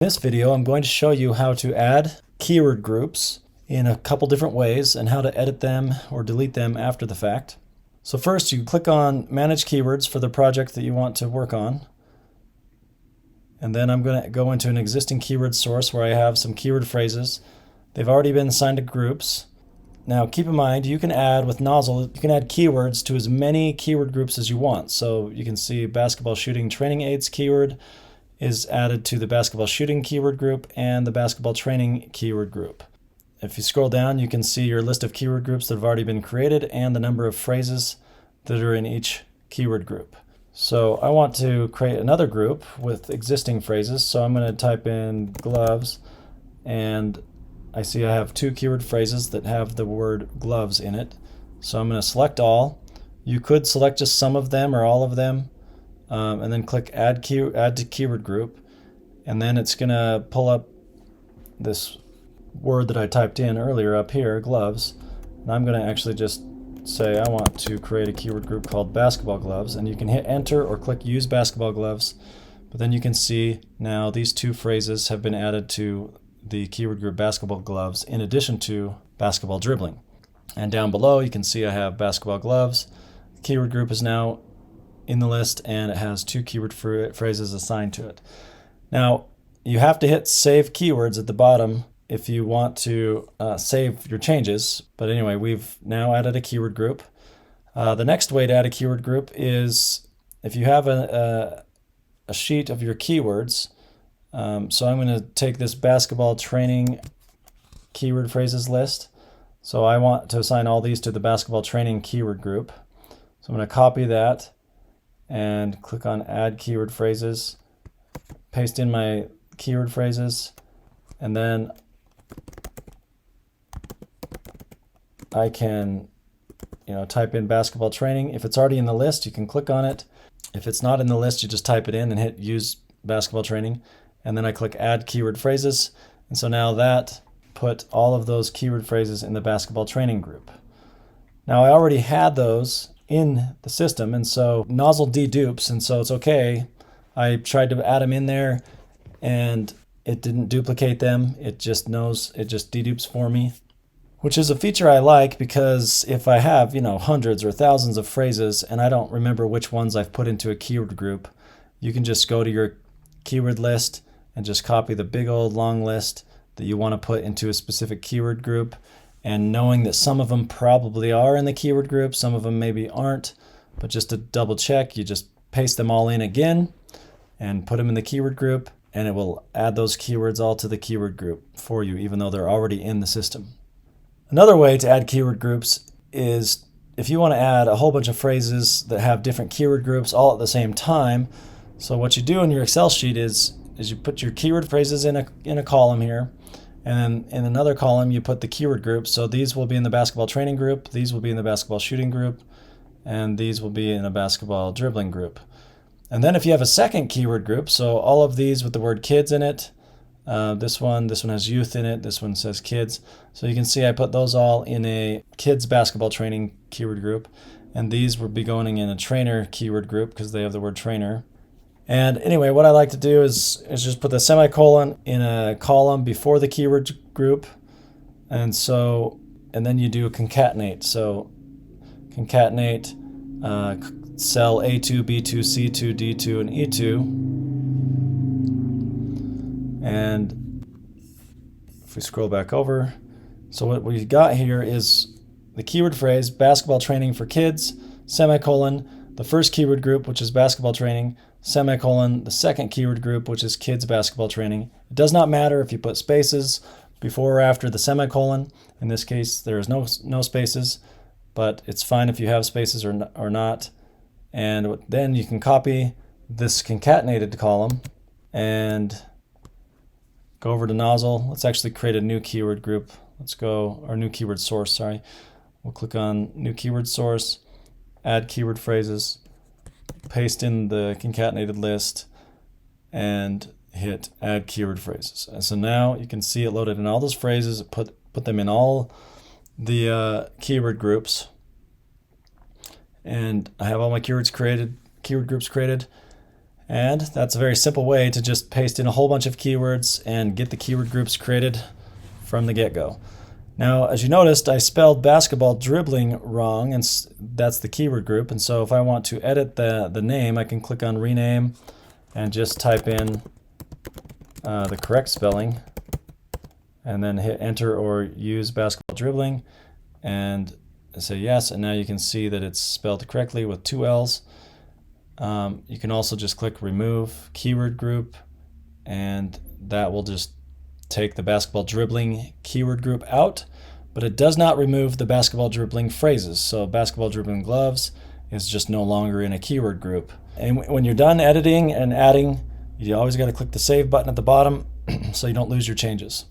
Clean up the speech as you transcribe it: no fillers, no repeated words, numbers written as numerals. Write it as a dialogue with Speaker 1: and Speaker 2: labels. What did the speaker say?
Speaker 1: In this video, I'm going to show you how to add keyword groups in a couple different ways and how to edit them or delete them after the fact. So first, you click on Manage Keywords for the project that you want to work on. And then I'm going to go into an existing keyword source where I have some keyword phrases. They've already been assigned to groups. Now keep in mind, you can add with Nozzle, you can add keywords to as many keyword groups as you want. So you can see basketball shooting training aids keyword is added to the basketball shooting keyword group and the basketball training keyword group. If you scroll down, you can see your list of keyword groups that have already been created and the number of phrases that are in each keyword group. So I want to create another group with existing phrases. So I'm going to type in gloves, and I see I have two keyword phrases that have the word gloves in it. So I'm going to select all. You could select just some of them or all of them. And then click add to keyword group, and then it's going to pull up this word that I typed in earlier up here, gloves. And I'm going to actually just say I want to create a keyword group called basketball gloves, and you can hit enter or click use basketball gloves. But then you can see now these two phrases have been added to the keyword group basketball gloves in addition to basketball dribbling. And down below you can see I have basketball gloves. The keyword group is now in the list, and it has two keyword phrases assigned to it. Now, you have to hit save keywords at the bottom if you want to save your changes. But anyway, we've now added a keyword group. The next way to add a keyword group is if you have a sheet of your keywords. So I'm going to take this basketball training keyword phrases list. So I want to assign all these to the basketball training keyword group. So I'm going to copy that and click on add keyword phrases, paste in my keyword phrases, and then I can type in basketball training. If it's already in the list, you can click on it. If it's not in the list, you just type it in and hit use basketball training, and then I click add keyword phrases, and so now that put all of those keyword phrases in the basketball training group. Now I already had those in the system, and so Nozzle dedupes, and so it's okay. I tried to add them in there and it didn't duplicate them. It just dedupes for me, which is a feature I like, because if I have hundreds or thousands of phrases and I don't remember which ones I've put into a keyword group, you can just go to your keyword list and just copy the big old long list that you want to put into a specific keyword group. And knowing that some of them probably are in the keyword group, some of them maybe aren't, but just to double check, you just paste them all in again and put them in the keyword group, and it will add those keywords all to the keyword group for you, even though they're already in the system. Another way to add keyword groups is if you want to add a whole bunch of phrases that have different keyword groups all at the same time. So what you do in your Excel sheet is you put your keyword phrases in a column here, and then in another column, you put the keyword groups. So these will be in the basketball training group, these will be in the basketball shooting group, and these will be in a basketball dribbling group. And then if you have a second keyword group, so all of these with the word kids in it, this one has youth in it, this one says kids. So you can see I put those all in a kids basketball training keyword group, and these will be going in a trainer keyword group because they have the word trainer. And anyway, what I like to do is just put the semicolon in a column before the keyword group. And then you do a concatenate. So concatenate cell A2, B2, C2, D2, and E2. And if we scroll back over, so what we got here is the keyword phrase, basketball training for kids, semicolon, the first keyword group, which is basketball training, semicolon, the second keyword group, which is kids basketball training. It does not matter if you put spaces before or after the semicolon. In this case, there is no spaces, but it's fine if you have spaces or not. And then you can copy this concatenated column and go over to Nozzle. Let's actually create a new keyword group. Or new keyword source, sorry. We'll click on new keyword source, add keyword phrases, paste in the concatenated list, and hit add keyword phrases. And so now you can see it loaded in all those phrases, put them in all the keyword groups, and I have all my keyword groups created. And that's a very simple way to just paste in a whole bunch of keywords and get the keyword groups created from the get-go. Now, as you noticed, I spelled basketball dribbling wrong, and that's the keyword group. And so if I want to edit the name, I can click on rename and just type in the correct spelling and then hit enter or use basketball dribbling and say yes. And now you can see that it's spelled correctly with 2 L's. You can also just click remove keyword group, and that will just take the basketball dribbling keyword group out, but it does not remove the basketball dribbling phrases. So basketball dribbling gloves is just no longer in a keyword group. And when you're done editing and adding, you always got to click the save button at the bottom so you don't lose your changes.